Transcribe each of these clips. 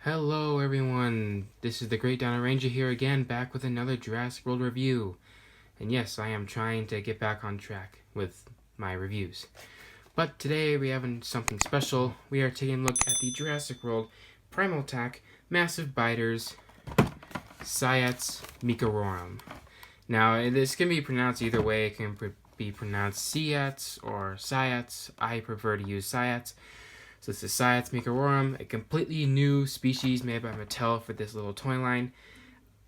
Hello everyone, this is the Great Dino Ranger here again, back with another Jurassic World review. And yes, I am trying to get back on track with my reviews. But today we have something special. We are taking a look at the Jurassic World Primal Attack Massive Biters Siats Meekerorum. Now, this can be pronounced either way. It can be pronounced Siats or Siats. I prefer to use Siats. So this is Siats Meekerorum, a completely new species made by Mattel for this little toy line.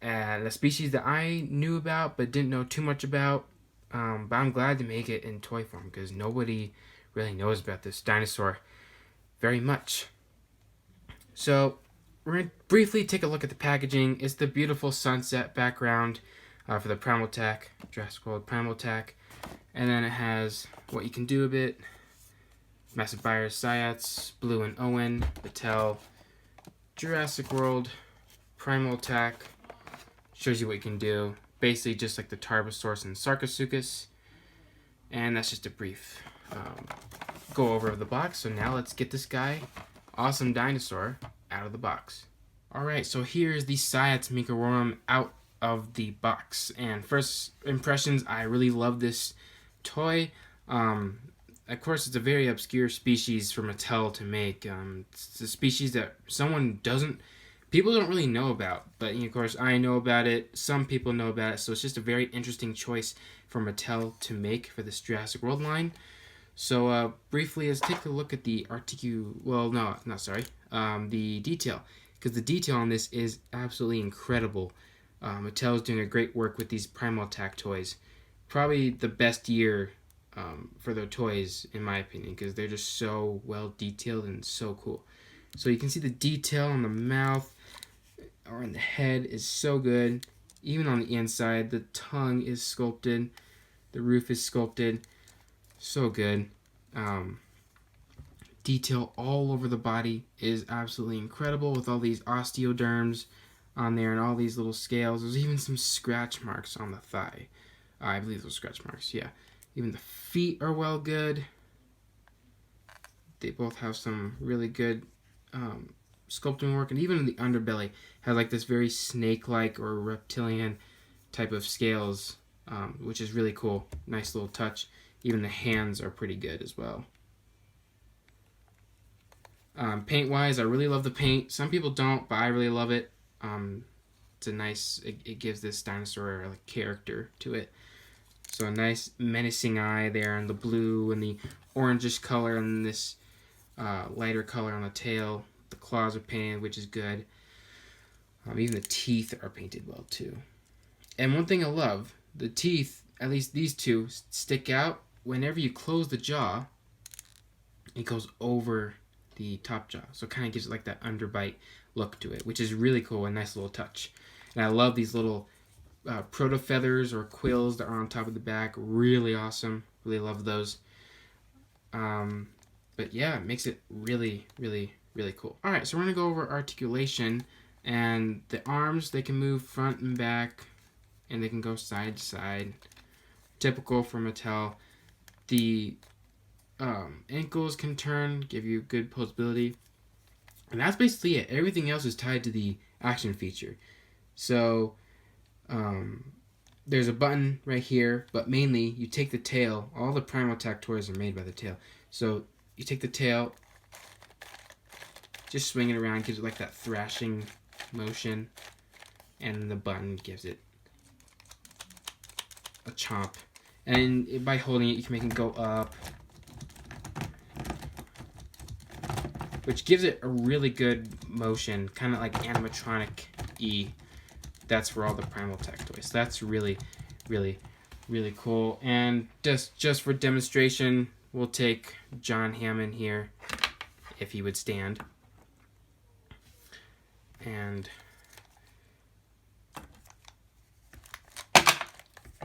And a species that I knew about but didn't know too much about. But I'm glad to make it in toy form because nobody really knows about this dinosaur very much. So we're going to briefly take a look at the packaging. It's the beautiful sunset background for the Primal Attack, Jurassic World Primal Attack. And then it has what you can do with it. Massive Biters, Siats, Blue and Owen, Mattel, Jurassic World, Primal Attack. Shows you what you can do. Basically just like the Tarbosaurus and Sarcosuchus. And that's just a brief go over of the box. So now let's get this guy, awesome dinosaur, out of the box. Alright, so here's the Siats Meekerorum out of the box. And first impressions, I really love this toy. Of course, it's a very obscure species for Mattel to make. It's a species that people don't really know about. But, of course, I know about it. Some people know about it. So it's just a very interesting choice for Mattel to make for this Jurassic World line. So, briefly, let's take a look at the the detail. Because the detail on this is absolutely incredible. Mattel is doing a great work with these Primal Attack toys. Probably the best year for their toys, in my opinion, because they're just so well detailed and so cool. So you can see the detail on the mouth or on the head is so good. Even on the inside, the tongue is sculpted, the roof is sculpted, so good. Detail all over the body is absolutely incredible with all these osteoderms on there and all these little scales. There's even some scratch marks on the thigh. I believe those scratch marks, yeah. Even the feet are well good. They both have some really good sculpting work. And even the underbelly has like this very snake-like or reptilian type of scales, which is really cool. Nice little touch. Even the hands are pretty good as well. Paint-wise, I really love the paint. Some people don't, but I really love it. It gives this dinosaur like character to it. So a nice menacing eye there, and the blue and the orangish color, and this lighter color on the tail. The claws are painted, which is good. Even the teeth are painted well too. And one thing I love, the teeth, at least these two, stick out. Whenever you close the jaw, it goes over the top jaw. So it kind of gives it like that underbite look to it, which is really cool. A nice little touch. And I love these little proto feathers or quills that are on top of the back. Really awesome. Really love those. But yeah, it makes it really, really, really cool. Alright, so we're going to go over articulation. And the arms, they can move front and back. And they can go side to side. Typical for Mattel. The ankles can turn, give you good posability. And that's basically it. Everything else is tied to the action feature. So there's a button right here, but mainly you take the tail. All the Primal Attack toys are made by the tail. So you take the tail, just swing it around, gives it like that thrashing motion, and the button gives it a chomp. And by holding it, you can make it go up, which gives it a really good motion, kind of like animatronic-y. That's for all the Primal Attack toys. That's really, really, really cool. And just for demonstration, we'll take John Hammond here, if he would stand. And you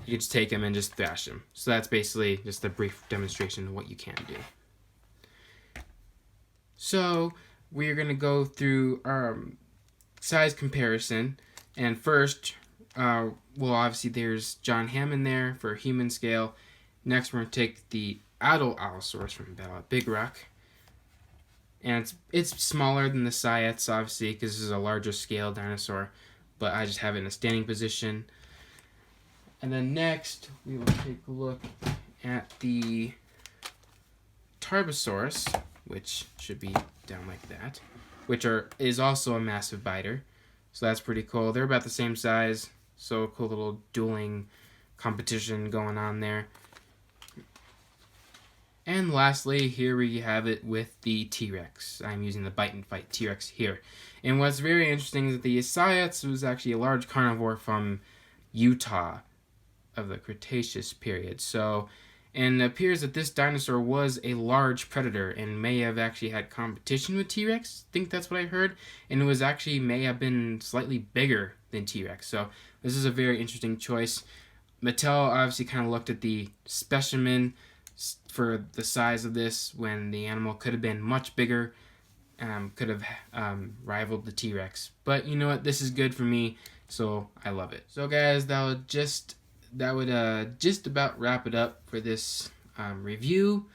can just take him and just thrash him. So that's basically just a brief demonstration of what you can do. So we're going to go through our size comparison. And first, obviously there's John Hammond there for human scale. Next, we're going to take the adult Allosaurus from Big Rock. And it's smaller than the Siats, obviously, because this is a larger scale dinosaur. But I just have it in a standing position. And then next, we will take a look at the Tarbosaurus, which should be down like that, which is also a massive biter. So that's pretty cool. They're about the same size. So a cool little dueling competition going on there. And lastly, here we have it with the T-Rex. I'm using the Bite and Fight T-Rex here. And what's very interesting is that the Siats was actually a large carnivore from Utah of the Cretaceous period. So, and it appears that this dinosaur was a large predator and may have actually had competition with T-Rex. I think that's what I heard. And it was actually may have been slightly bigger than T-Rex. So this is a very interesting choice. Mattel obviously kind of looked at the specimen for the size of this when the animal could have been much bigger, could have rivaled the T-Rex. But you know what? This is good for me, so I love it. So guys, that would just about wrap it up for this review.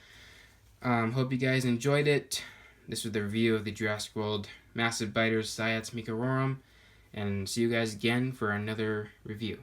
Hope you guys enjoyed it. This was the review of the Jurassic World Massive Biters Siats Meekerorum, and see you guys again for another review.